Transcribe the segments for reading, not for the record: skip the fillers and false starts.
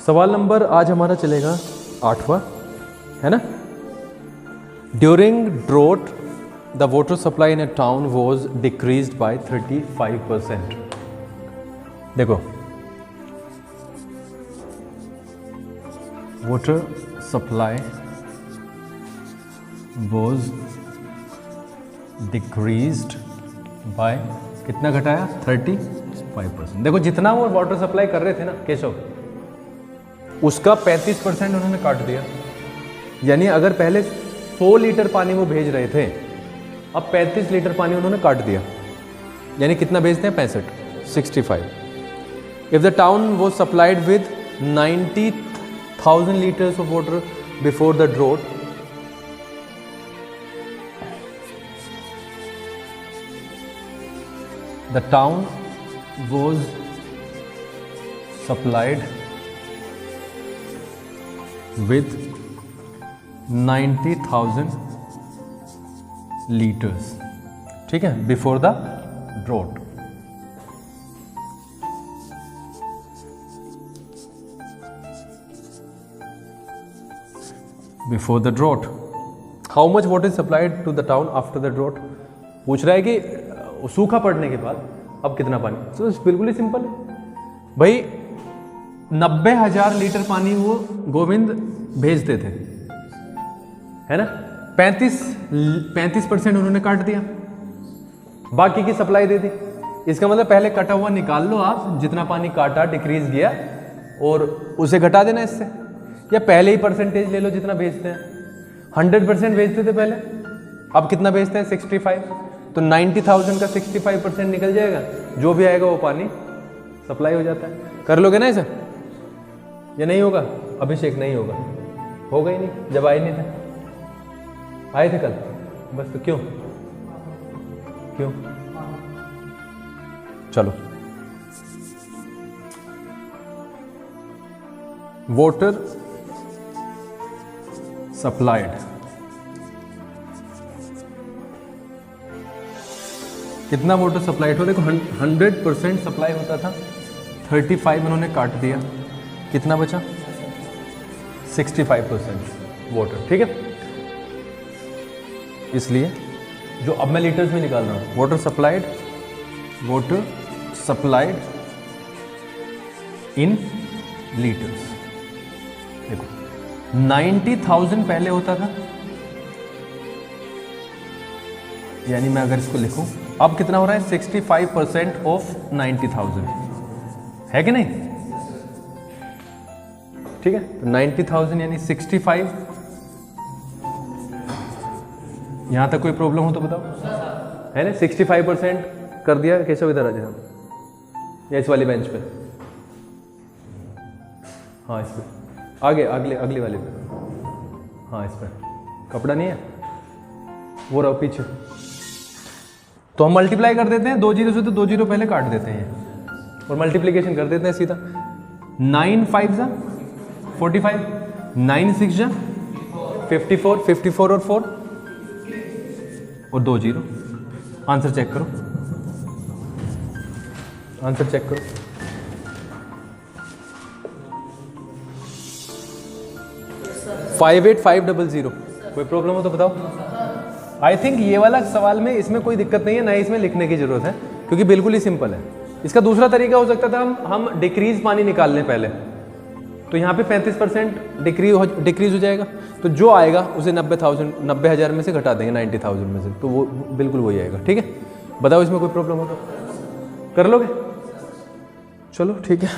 सवाल नंबर आज हमारा चलेगा 8वां, है ना। During draught the water supply in A town was decreased bye 35%। देखो, water supply was decreased bye कितना घटाया? 35%। देखो, जितना वो वाटर सप्लाई कर रहे थे ना केशव, उसका 35% उन्होंने काट दिया। यानी अगर पहले 100 लीटर पानी वो भेज रहे थे, अब 35 लीटर पानी उन्होंने काट दिया। यानी कितना भेजते हैं? 65, 65। If the town was supplied with 90,000 litres of water before the drought, the town was supplied with 90,000 liters, ठीक है, before the drought. Before the drought how much water is supplied to the town after the drought. पूछ रहा है कि सूखा पड़ने के बाद अब कितना पानी। तो बिल्कुल ही सिंपल है भाई, 90,000 लीटर पानी वो गोविंद भेजते थे, है ना। 35% उन्होंने काट दिया, बाकी की सप्लाई दे दी। इसका मतलब पहले कटा हुआ निकाल लो आप, जितना पानी काटा डिक्रीज किया, और उसे घटा देना इससे, या पहले ही परसेंटेज ले लो जितना भेजते हैं। 100% भेजते थे पहले, अब कितना भेजते हैं? 65। तो 90,000 का 65% निकल जाएगा, जो भी आएगा वो पानी सप्लाई हो जाता है। कर लोगे ना इसे? या नहीं होगा? अभिषेक नहीं होगा, होगा ही नहीं, जब आए नहीं थे। आए थे कल बस, तो क्यों क्यों? चलो, वाटर सप्लाइड कितना वाटर सप्लाइड हो? देखो 100% सप्लाई होता था, 35 उन्होंने काट दिया, कितना बचा? 65% वाटर, ठीक है। इसलिए जो अब मैं लीटर्स में निकाल रहा हूं, वाटर सप्लाइड इन लीटर्स। देखो 90,000 पहले होता था, यानी मैं अगर इसको लिखूं, अब कितना हो रहा है? 65% ऑफ 90,000, है कि नहीं? ठीक है, तो 90,000 यानी 65। यहां तक कोई प्रॉब्लम हो तो बताओ, है ना। 65% कर दिया। केशव इधर आ जाए, या इस वाली बेंच पे, हाँ इस पे, आगे अगली वाली पे, हाँ इस पे। कपड़ा नहीं है, वो रहो पीछे। तो हम मल्टीप्लाई कर देते हैं 2 जीरो से, तो 2 जीरो पहले काट देते हैं और मल्टीप्लिकेशन कर देते हैं सीधा। 9 5 जा 45, 9 6 जा 54, 54 और 4 और 2 जीरो। आंसर चेक करो, आंसर चेक करो। फाइव 58,500। कोई प्रॉब्लम हो तो बताओ। आई थिंक ये वाला सवाल में इसमें कोई दिक्कत नहीं है, ना ही इसमें लिखने की जरूरत है, क्योंकि बिल्कुल ही सिंपल है। इसका दूसरा तरीका हो सकता था, हम डिक्रीज पानी निकाल लें पहले, तो यहाँ पे 35% डिक्रीज हो जाएगा, तो जो आएगा उसे 90,000 में से घटा देंगे 90,000 में से, तो वो बिल्कुल वही आएगा। ठीक है, बताओ इसमें कोई प्रॉब्लम हो तो कर लोगे? चलो ठीक है।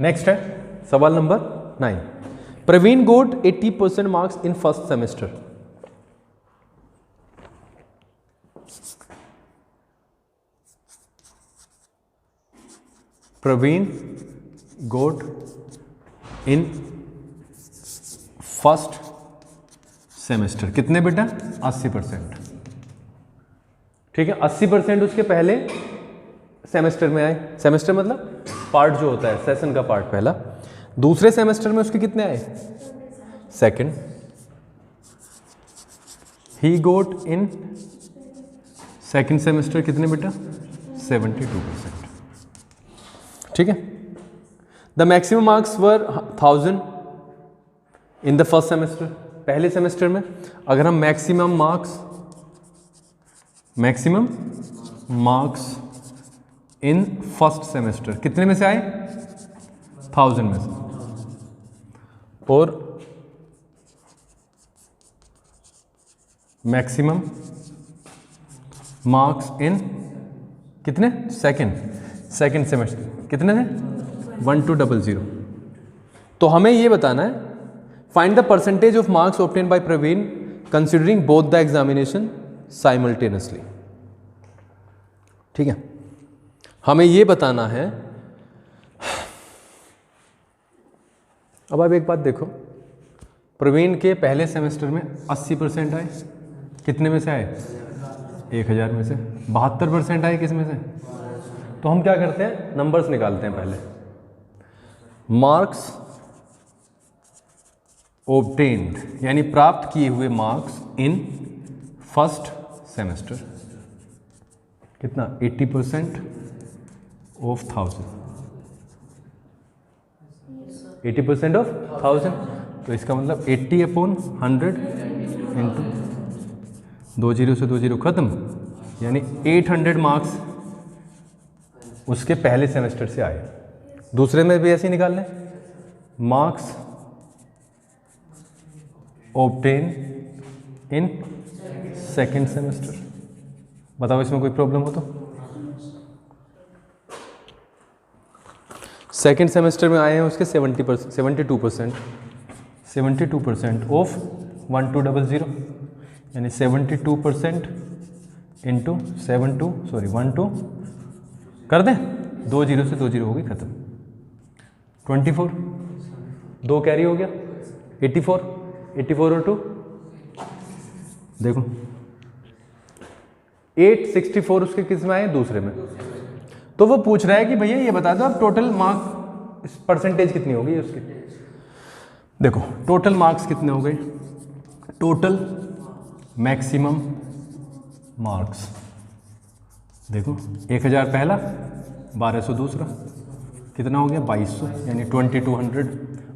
नेक्स्ट है सवाल नंबर 9। Praveen got 80% marks in first semester. Praveen got in first semester कितने बेटा? 80%। ठीक है, 80% उसके पहले सेमेस्टर में आए। सेमेस्टर मतलब पार्ट जो होता है, सेशन का पार्ट पहला। दूसरे सेमेस्टर में उसके कितने आए? Second, he got in second semester कितने बेटा 72%। ठीक है। The maximum marks were 1000 in the first semester. पहले सेमेस्टर में अगर हम maximum marks in first semester कितने में से आए 1000 में से, और मैक्सिमम मार्क्स इन कितने सेकेंड सेमेस्टर कितने थे 1200। तो हमें ये बताना है find the percentage of marks obtain by Praveen considering both the examination simultaneously. ठीक है, हमें ये बताना है। अब आप एक बात देखो, प्रवीण के पहले सेमेस्टर में 80% आए, कितने में से आए 1000 में से। 72% आए किस में से, तो हम क्या करते हैं नंबर्स निकालते हैं पहले। मार्क्स ऑब्टेन्ड यानी प्राप्त किए हुए मार्क्स इन फर्स्ट सेमेस्टर कितना 80% ऑफ 1000, 80% ऑफ 1000, तो इसका मतलब 80/100 इंटू 20 से 20 खत्म, यानी 800 मार्क्स उसके पहले सेमेस्टर से आए। दूसरे में भी ऐसे ही निकाल लें, मार्क्स ऑब्टेन इन सेकेंड सेमेस्टर। बताओ इसमें कोई प्रॉब्लम हो तो। सेकेंड सेमेस्टर में आए हैं उसके 72% ऑफ 1200, यानी 72% इंटू 12 कर दें, 20 से 20 हो गई खत्म। 24 2 कैरी हो गया 84 और 2 देखो 864 उसके किस में आए दूसरे में। तो वो पूछ रहा है कि भैया ये बता दो अब टोटल मार्क्स परसेंटेज कितनी हो गई उसकी। देखो टोटल मार्क्स कितने हो गए, टोटल मैक्सिमम मार्क्स देखो 1000 पहला 1200 दूसरा कितना हो गया 2200, यानी 2200।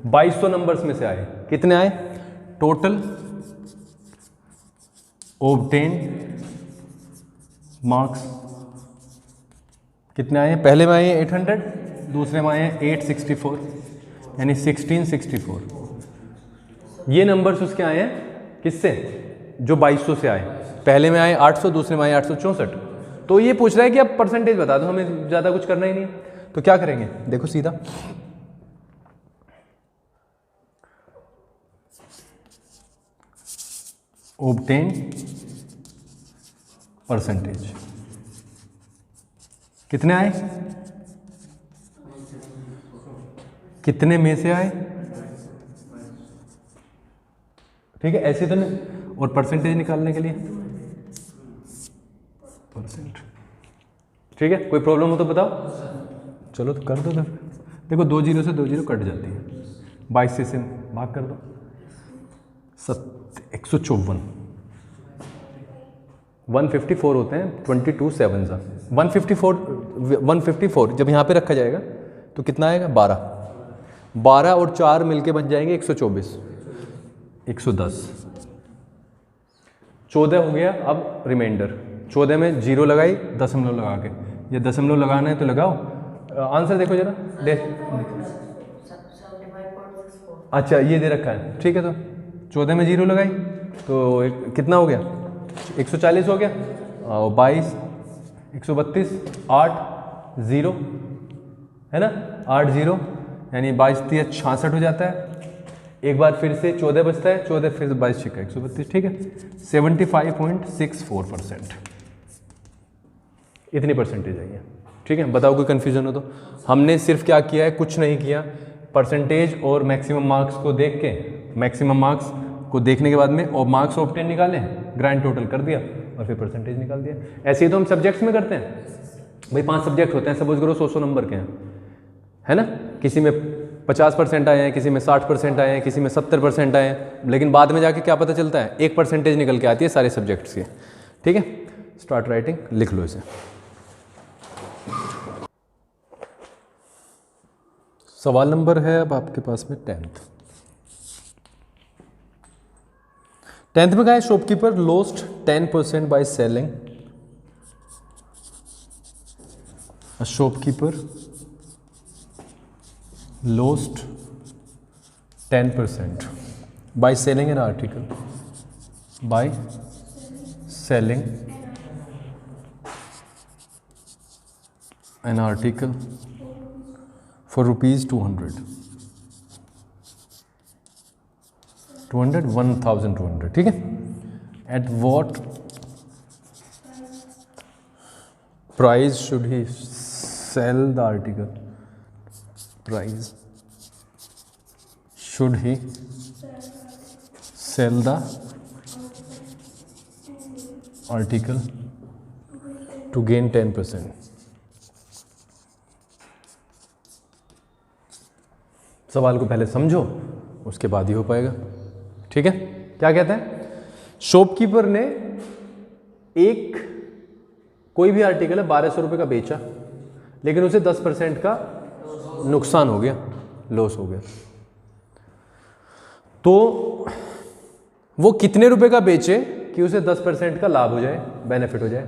2200 नंबर्स में से आए, कितने आए टोटल ऑब्टेन मार्क्स कितने आए, पहले में आए 800, दूसरे में आए 864, यानी 1664। ये नंबर्स उसके आए हैं किससे, जो 2200 से आए। पहले में आए 800, दूसरे में आए 864। तो ये पूछ रहा है कि अब परसेंटेज बता दो, हमें ज़्यादा कुछ करना ही नहीं है। तो क्या करेंगे देखो सीधा, ऑब्टेन परसेंटेज कितने आए, कितने में से आए, ठीक है ऐसे तो नहीं। और परसेंटेज निकालने के लिए परसेंट, ठीक है कोई प्रॉब्लम हो तो बताओ। चलो तो कर दो फिर। देखो 20 से 20 कट जाती है, 22 से भाग कर दो 154, 154 होते हैं 22 7 सा 154 जब यहाँ पे रखा जाएगा तो कितना आएगा 12 और 4 मिलके बन जाएंगे 124, 110, 14 हो गया। अब रिमाइंडर 14 में 0 लगाई, दशमलव लगा के, ये दशमलव लगाना है तो लगाओ। आंसर देखो जरा अच्छा ये दे रखा है, ठीक है। तो 14 में 0 लगाई तो कितना हो गया 140 हो गया, 22 132 8 0 है ना, 8 0 यानी 22 3 66 हो जाता है। एक बार फिर से 14 बचता है, 14 फिर 22 छिका 132, ठीक है 75.64%। इतनी परसेंटेज आई है, ठीक है। बताओ कोई कन्फ्यूजन हो तो। हमने सिर्फ क्या किया है, कुछ नहीं किया, परसेंटेज और मैक्सिमम मार्क्स को देख के, मैक्सिमम मार्क्स को देखने के बाद में और मार्क्स ऑब्टेन निकाले, ग्रैंड टोटल कर दिया और फिर परसेंटेज निकाल दिया। ऐसे ही तो हम सब्जेक्ट्स में करते हैं भाई, 5 सब्जेक्ट होते हैं, सपोज करो 100 नंबर के हैं, है ना। किसी में 50% आए हैं, किसी में 60% आए हैं, किसी में 70% आए हैं, लेकिन बाद में जाके क्या पता चलता है, 1% निकल के आती है सारे सब्जेक्ट्स की। ठीक है, स्टार्ट राइटिंग, लिख लो इसे। सवाल नंबर है अब आपके पास में 10th में कहा है shopkeeper lost 10% by selling. A shopkeeper lost 10% by selling an article. By selling an article for rupees 200, 1,200, ठीक है। At what price should he sell the article? Price should he sell the article to gain 10%? सवाल को पहले समझो, उसके बाद ही हो पाएगा। ठीक है, क्या कहते हैं, शॉपकीपर ने एक कोई भी आर्टिकल है 1200 रुपये का बेचा, लेकिन उसे 10% का नुकसान हो गया, लॉस हो गया। तो वो कितने रुपए का बेचे कि उसे 10% का लाभ हो जाए, बेनिफिट हो जाए?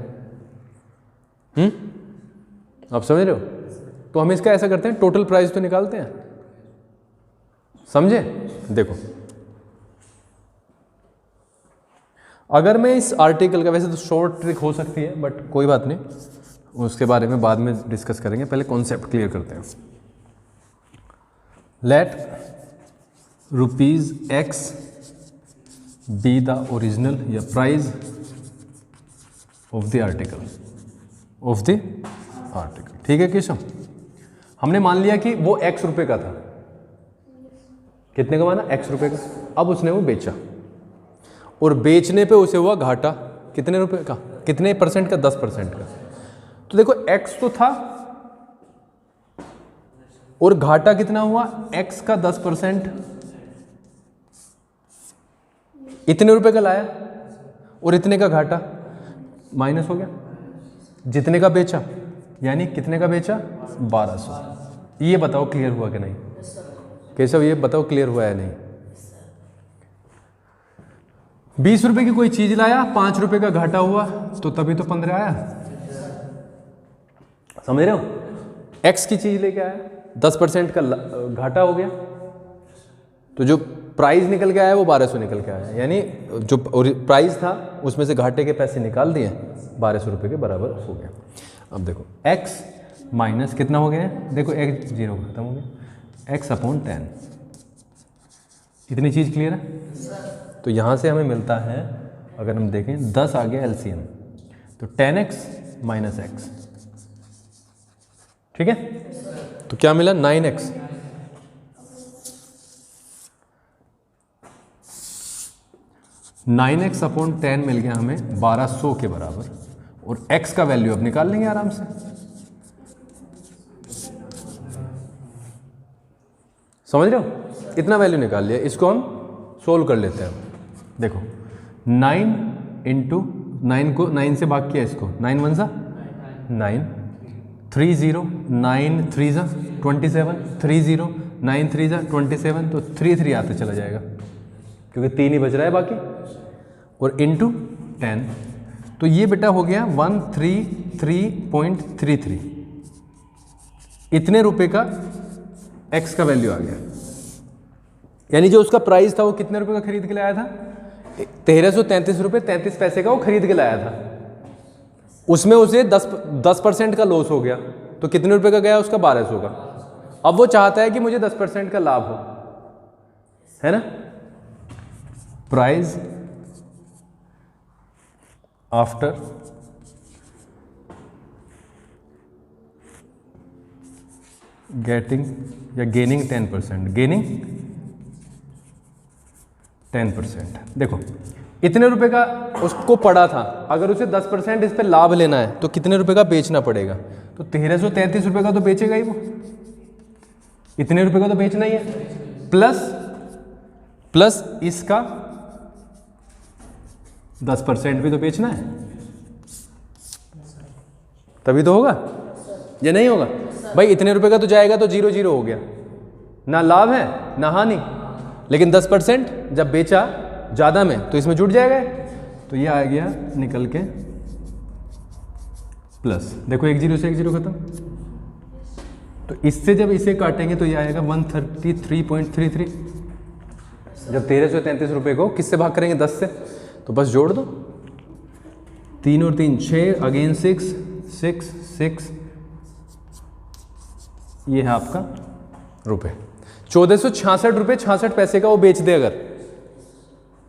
आप समझ रहे हो? तो हम इसका ऐसा करते हैं, टोटल प्राइस तो निकालते हैं, समझे? देखो, अगर मैं इस आर्टिकल का, वैसे तो शॉर्ट ट्रिक हो सकती है बट कोई बात नहीं, उसके बारे में बाद में डिस्कस करेंगे, पहले कॉन्सेप्ट क्लियर करते हैं। Let ₹X be the original या प्राइस ऑफ द आर्टिकल, ठीक है केशव? हमने मान लिया कि वो X रुपए का था, कितने का माना? X रुपए का। अब उसने वो बेचा और बेचने पे उसे हुआ घाटा, कितने रुपए का, कितने परसेंट का? 10% का। तो देखो X तो था और घाटा कितना हुआ? X का 10%, इतने रुपए का लाया और इतने का घाटा, माइनस हो गया। जितने का बेचा यानी कितने का बेचा? 1200। ये बताओ क्लियर हुआ कि नहीं केशव? ये बताओ क्लियर हुआ है नहीं? 20 रुपए की कोई चीज लाया, 5 रुपए का घाटा हुआ, तो तभी तो 15 आया। समझ रहे हो? X की चीज लेके आया, 10% का घाटा हो गया, तो जो प्राइस निकल के आया वो 1200 निकल के आया, यानी जो प्राइस था उसमें से घाटे के पैसे निकाल दिए, 1200 रुपये के बराबर हो गया। अब देखो x माइनस कितना हो गया? देखो x 0 खत्म हो गया, x/10। इतनी चीज़ क्लियर है? तो यहाँ से हमें मिलता है, अगर हम देखें 10 आ गया LCM, तो 10x माइनस x, ठीक है? तो क्या मिला? 9x। नाइन एक्स अपॉन 10 मिल गया हमें 1200 के बराबर, और x का वैल्यू अब निकाल लेंगे आराम से। समझ रहे हो? इतना वैल्यू निकाल लिया, इसको हम सोल्व कर लेते हैं। देखो 9 इंटू 9 को 9 से भाग किया, इसको 9 1 सा 9, 3 0, 9 3 सा 27, 3 0, 9 3 सा 27, तो 3 3 आते चला जाएगा क्योंकि 3 ही बच रहा है बाकी, और इंटू 10, तो ये बेटा हो गया 133.33। इतने रुपए का x का वैल्यू आ गया, यानी जो उसका प्राइस था वो कितने रुपए का खरीद के लाया था? 1333 रुपये 33 पैसे का वो खरीद के लाया था। उसमें उसे 10% का लॉस हो गया, तो कितने रुपए का गया उसका? 1200 का। अब वो चाहता है कि मुझे 10% का लाभ हो, है ना? प्राइस आफ्टर गेटिंग या गेनिंग 10%, गेनिंग 10%। देखो इतने रुपए का उसको पड़ा था, अगर उसे 10% इस पे लाभ लेना है तो कितने रुपए का बेचना पड़ेगा? तो 1333 रुपए का तो बेचेगा ही वो, इतने रुपए का तो बेचना ही है, प्लस इसका 10% भी तो बेचना है, तभी तो होगा या नहीं होगा भाई। इतने रुपए का तो जाएगा तो 0-0 हो गया, ना लाभ है ना हानि। लेकिन 10% जब बेचा ज़्यादा में तो इसमें जुट जाएगा, तो ये आ गया निकल के प्लस। देखो 1 0 से 1 0 खत्म। तो इससे जब इसे काटेंगे तो ये आएगा 133.33। जब 1333 रुपये को किससे भाग करेंगे? 10 से। तो बस जोड़ दो, 3 और 3 6, अगेन 6 6 6, ये है आपका रुपये। 1466 रुपये 66 पैसे का वो बेच दे अगर,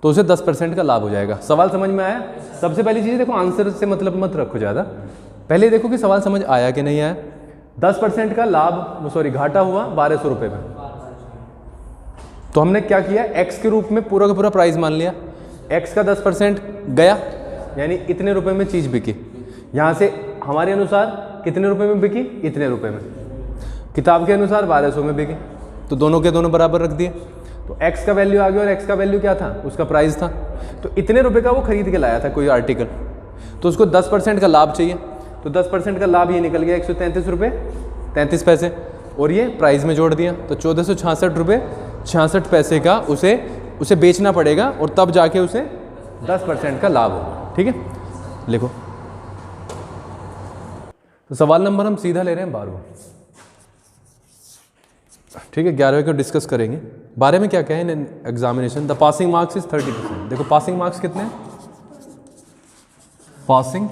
तो उसे 10% का लाभ हो जाएगा। सवाल समझ में आया? सबसे पहली चीज़ देखो, आंसर से मतलब मत रखो ज़्यादा, पहले देखो कि सवाल समझ आया कि नहीं आया। 10% का लाभ, सॉरी घाटा हुआ 1200 रुपये में। तो हमने क्या किया, x के रूप में पूरा का पूरा प्राइस मान लिया, x का 10% गया, यानी इतने रुपए में चीज़ बिकी। यहाँ से हमारे अनुसार कितने रुपए में बिकी? इतने रुपए में। किताब के अनुसार 1200 में बिकी, तो दोनों के दोनों बराबर रख दिए। तो x का वैल्यू आ गया, और x का वैल्यू क्या था? उसका प्राइस था। तो इतने रुपए का वो खरीद के लाया था कोई आर्टिकल, तो उसको 10% का लाभ चाहिए। तो 10% का लाभ ये निकल गया 133 रुपये 33 पैसे, और ये प्राइस में जोड़ दिया। तो 1466 रुपये 66 पैसे का उसे बेचना पड़ेगा, और तब जाके उसे 10% का लाभ होगा। ठीक है, लिखो। तो सवाल नंबर हम सीधा ले रहे हैं 12वां। ठीक है, 11वें को डिस्कस करेंगे। 12 में क्या क्या है in examination? The passing marks is 30%। देखो पासिंग मार्क्स कितने हैं? पासिंग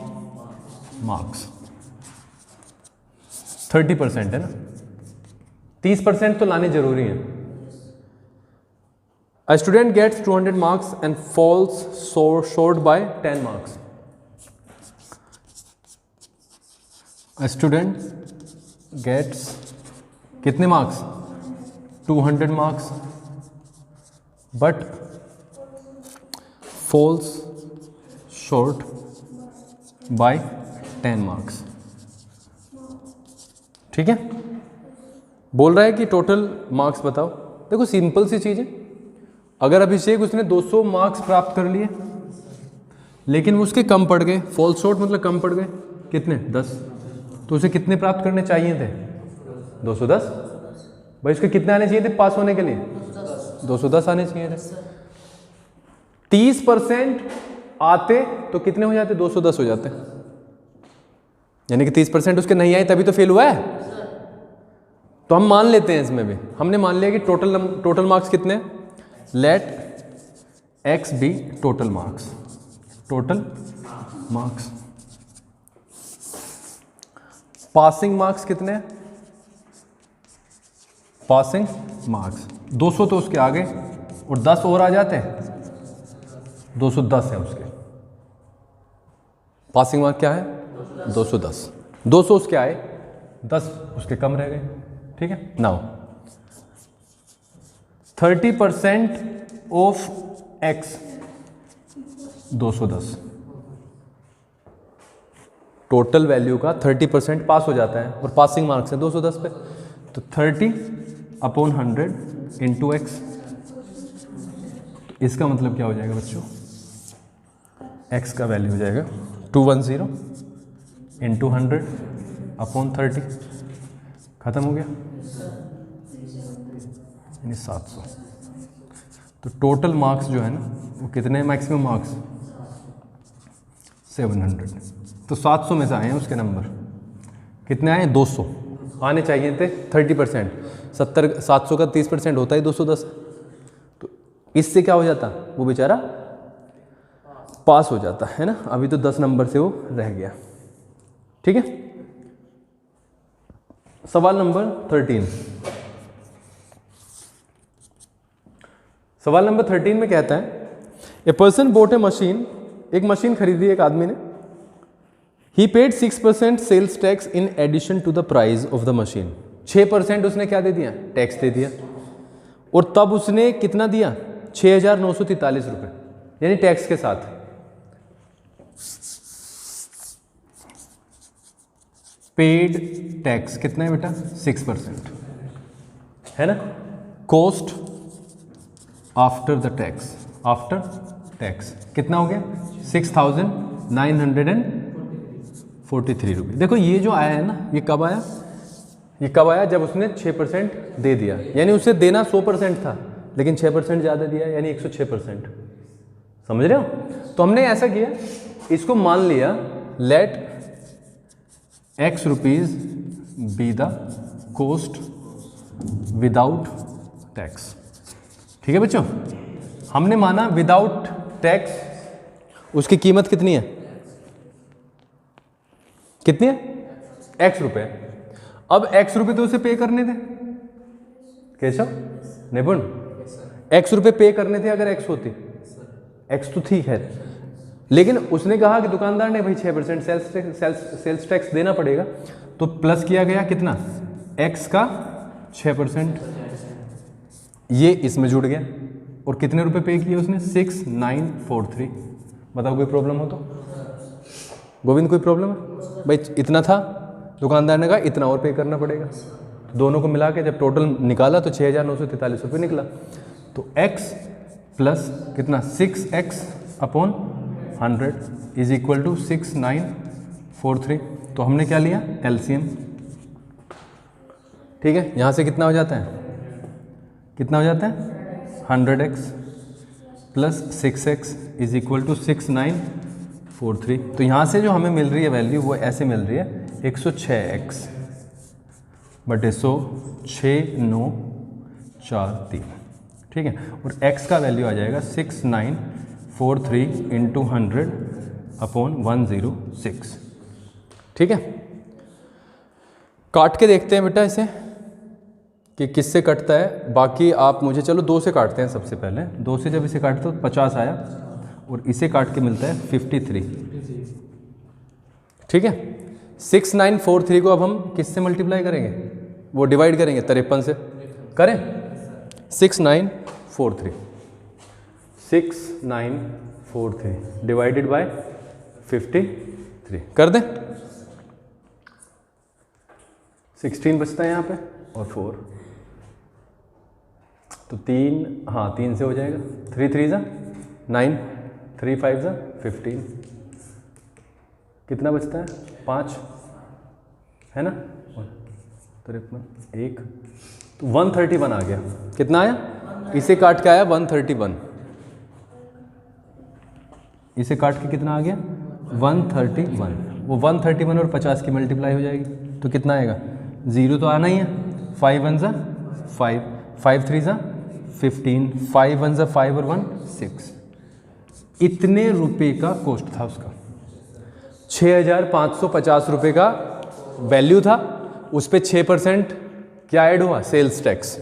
मार्क्स 30% है ना, 30% तो लाने जरूरी है। A student gets 200 marks and falls short by 10 marks. A student gets कितने marks? 200 marks but falls short by 10 marks. ठीक है, बोल रहा है कि टोटल मार्क्स बताओ। देखो सिंपल सी चीज़ है, अगर अभिषेक उसने 200 मार्क्स प्राप्त कर लिए लेकिन वो उसके कम पड़ गए, फॉल शॉर्ट मतलब कम पड़ गए, कितने? 10, तो उसे कितने प्राप्त करने चाहिए थे? 210। भाई उसके कितने आने चाहिए थे पास होने के लिए? 210 आने चाहिए थे। 30% आते तो कितने हो जाते? 210 हो जाते। यानी कि 30% उसके नहीं आए तभी तो फेल हुआ है। तो हम मान लेते हैं, इसमें भी हमने मान लिया कि टोटल मार्क्स कितने? Let x be total marks. Total marks, passing marks कितने? पासिंग मार्क्स 200 तो उसके आगे, और 10 और आ जाते हैं, 210 है उसके। पासिंग मार्क क्या है? 210। 200 उसके आए, 10 उसके कम रह गए। ठीक है, now 30% of x 210, total value का 30% पास हो जाता है, और पासिंग मार्क्स है 210 पे। तो 30/100 इंटू एक्स, तो इसका मतलब क्या हो जाएगा बच्चों? x का वैल्यू हो जाएगा 210 इंटू 100/30, खत्म हो गया, यानी 700। तो टोटल मार्क्स जो है ना वो कितने हैं? Maximum marks 700। तो 700 में से आए हैं उसके नंबर, कितने आए? 200 आने चाहिए थे। 30% 700 का 30% होता है 210। तो इससे क्या हो जाता? वो बेचारा पास हो जाता है ना। अभी तो 10 नंबर से वो रह गया। ठीक है, सवाल नंबर 13। सवाल नंबर 13 में कहता है, a person bought a machine, एक मशीन खरीदी एक आदमी ने। He paid 6% sales tax in addition to the price of the machine. 6% उसने क्या दे दिया? टैक्स दे दिया। और तब उसने कितना दिया? 6,943 रुपये, यानी टैक्स के साथ। पेड टैक्स कितना है बेटा? 6%। है ना, cost after the tax, after tax कितना हो गया 6,943 रुपये। देखो ये जो आया है ना, ये कब आया, ये कब आया, जब उसने 6% दे दिया, यानी उसे देना 100% था लेकिन 6% ज़्यादा दिया, यानी 106%। समझ रहे हो? तो हमने ऐसा किया, इसको मान लिया let X rupees be the cost without tax. ठीक है बच्चों, हमने माना विदाउट टैक्स उसकी कीमत कितनी है, कितनी है, X रुपये। अब X रुपये तो उसे पे करने थे, कैसा निपुण, X रुपये पे करने थे, अगर X होती, X तो थी खैर, लेकिन उसने कहा कि दुकानदार ने भाई 6% सेल्स टैक्स देना पड़ेगा, तो प्लस किया गया कितना, X का 6%, ये इसमें जुड़ गया, और कितने रुपए पे किए उसने 6,943। बताओ कोई प्रॉब्लम हो तो, गोविंद कोई प्रॉब्लम है भाई, इतना था, दुकानदार ने कहा इतना और पे करना पड़ेगा, तो दोनों को मिला के जब टोटल निकाला तो 6,943 रुपये निकला। तो x प्लस कितना 6x upon 100 is equal to 6,943। तो हमने क्या लिया, एलसीएम। ठीक है, यहाँ से कितना हो जाता है, कितना हो जाता है 100x plus 6x is equal to 6,943। तो यहाँ से जो हमें मिल रही है वैल्यू वो ऐसे मिल रही है 106x बटे 100 6,943। ठीक है, और x का वैल्यू आ जाएगा 6,943 इंटू 100 अपॉन 106। ठीक है, काट के देखते हैं बेटा इसे कि किससे कटता है। बाकी आप मुझे, चलो 2 से काटते हैं सबसे पहले। 2 से जब इसे काटते तो 50 आया, और इसे काट के मिलता है 53। ठीक है, 6,943 को अब हम किससे मल्टीप्लाई करेंगे, वो डिवाइड करेंगे 53 से, करें 6,943 डिवाइडेड बाय 53 कर दें, 16 बचता है यहाँ पे और 4, तो 3, हाँ 3 से हो जाएगा, 3 3 ज़ा 9, 3 5 ज़ा 15, कितना बचता है 5, है ना, 53 1, तो 131 आ गया। कितना आया, इसे काट के आया 131, इसे काट के कितना आ गया 131। वो 131 और 50 की मल्टीप्लाई हो जाएगी, तो कितना आएगा, 0 तो आना ही है, 5 1 ज़ा 5, 5 3 ज़ा 15, 5 1 ज़ा 5 और 1 6। इतने रुपए का कॉस्ट था उसका, 6,550 रुपये का वैल्यू था, उस पर 6% क्या ऐड हुआ, सेल्स टैक्स,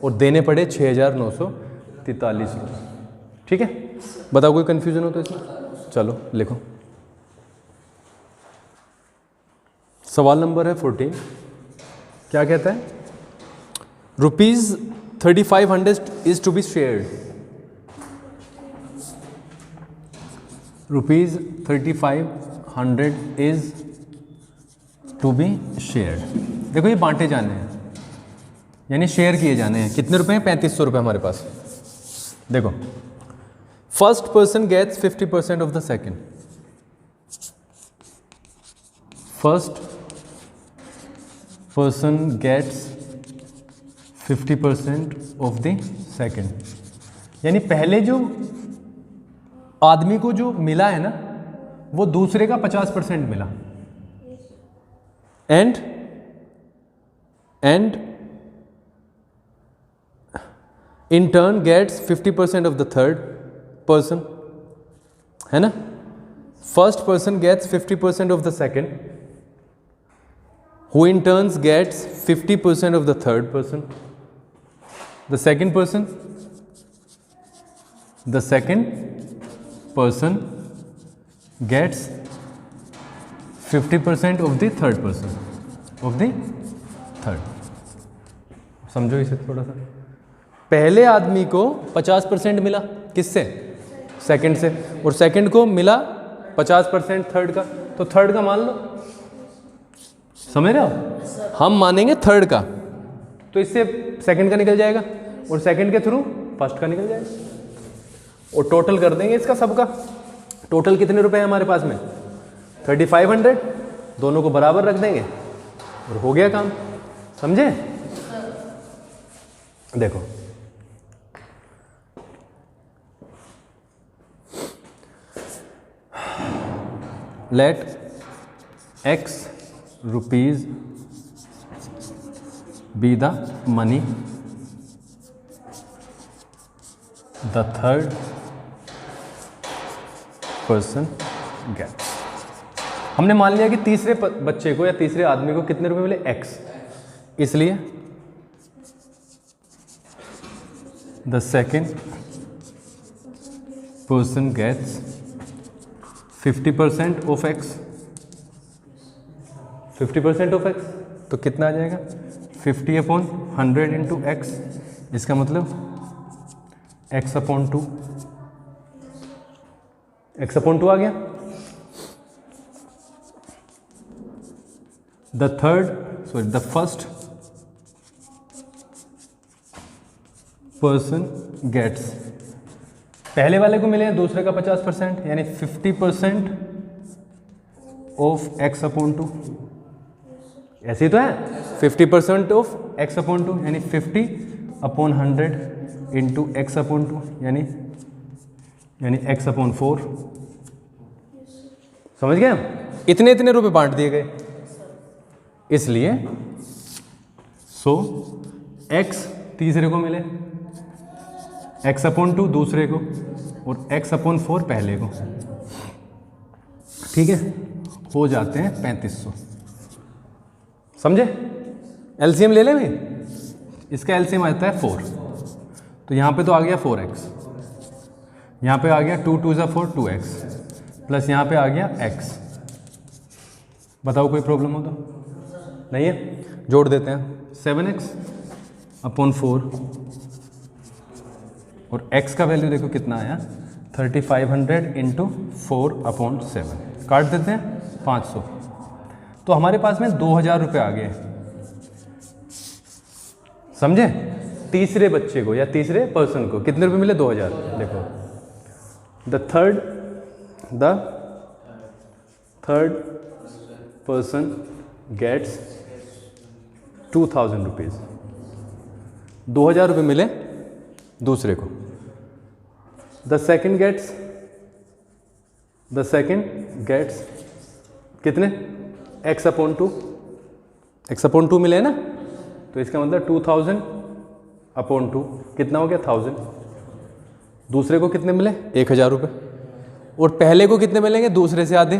और देने पड़े 6,943 रुपये। ठीक है, बताओ कोई कन्फ्यूजन हो तो इसमें, चलो लिखो। सवाल नंबर है 14, क्या कहता है, ₹3,500 is to be shared, ₹3,500 is to be shared. देखो ये बांटे जाने हैं, यानी शेयर किए जाने हैं। कितने रुपए हैं, 3,500 रुपये हमारे पास। देखो, first person gets 50% of the second, first person gets 50% of the second, यानी पहले जो आदमी को जो मिला है ना, वो दूसरे का 50% मिला, and in turn gets 50% of the third person, है ना। First person gets 50% of the second, who in turns gets 50% of the third person. The second person gets 50% of the third person, of the third. समझो इसे थोड़ा सा। पहले आदमी को 50% मिला, किससे, सेकंड से, और सेकंड को मिला 50% थर्ड का, तो थर्ड का मान लो, समझ रहे हो, हम मानेंगे थर्ड का, तो इससे सेकंड का निकल जाएगा और सेकंड के थ्रू फर्स्ट का निकल जाएगा और टोटल कर देंगे इसका सबका। टोटल कितने रुपए हैं हमारे पास में? 3500। दोनों को बराबर रख देंगे और हो गया काम। समझे? देखो late x rupees be the money the third person gets। हमने मान लिया कि तीसरे बच्चे को या तीसरे आदमी को कितने रुपए मिले? x। इसलिए the second person gets 50% of x। 50% of x तो कितना आ जाएगा? 50/100 इंटू x। इसका मतलब x/2। x/2 आ गया। द फर्स्ट पर्सन गेट्स, पहले वाले को मिले हैं दूसरे का 50%, यानी 50% ऑफ x/2। ऐसे ही तो है, 50% ऑफ x/2 यानी 50/100 इंटू x/2 यानी x/4। समझ गए हम? इतने इतने रुपए बांट दिए गए, इसलिए x तीसरे को मिले, x/2 दूसरे को और x/4 पहले को। ठीक है, हो जाते हैं 3500। समझे? एलसीएम ले लें भाई। इसका एलसीएम आता है 4, तो यहाँ पे तो आ गया 4x, यहाँ पे आ गया 2 2 4 2x प्लस यहाँ पे आ गया x। बताओ कोई प्रॉब्लम हो तो? नहीं है? जोड़ देते हैं 7x/4 और x का वैल्यू देखो कितना आया, 3500 इंटू 4/7। काट देते हैं 500, तो हमारे पास में 2000 रुपये आ गए। समझे? तीसरे बच्चे को या तीसरे पर्सन को कितने रुपए मिले? 2000। देखो the third person gets 2000 rupees. 2000 रुपये मिले दूसरे को। द सेकंड गेट्स कितने? x/2 मिले ना, तो इसका मतलब 2000/2 कितना हो गया? 1000। दूसरे को कितने मिले? 1000 रुपये। और पहले को कितने मिलेंगे? दूसरे से आधे,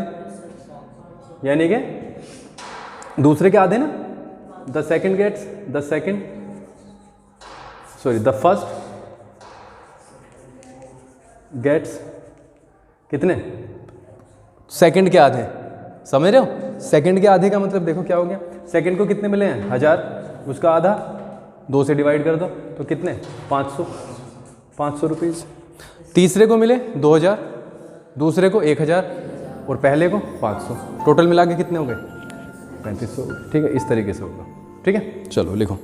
यानी कि दूसरे के आधे ना। द फर्स्ट गेट्स कितने? सेकंड के आधे। समझ रहे हो? सेकंड के आधे का मतलब देखो क्या हो गया। सेकंड को कितने मिले हैं? 1000, उसका आधा 2 से डिवाइड कर दो तो कितने? 500 रुपीज़। तीसरे को मिले 2000, दूसरे को 1000 और पहले को 500। टोटल मिला के कितने हो गए? 3500। ठीक है, इस तरीके से होगा। ठीक है, चलो लिखो।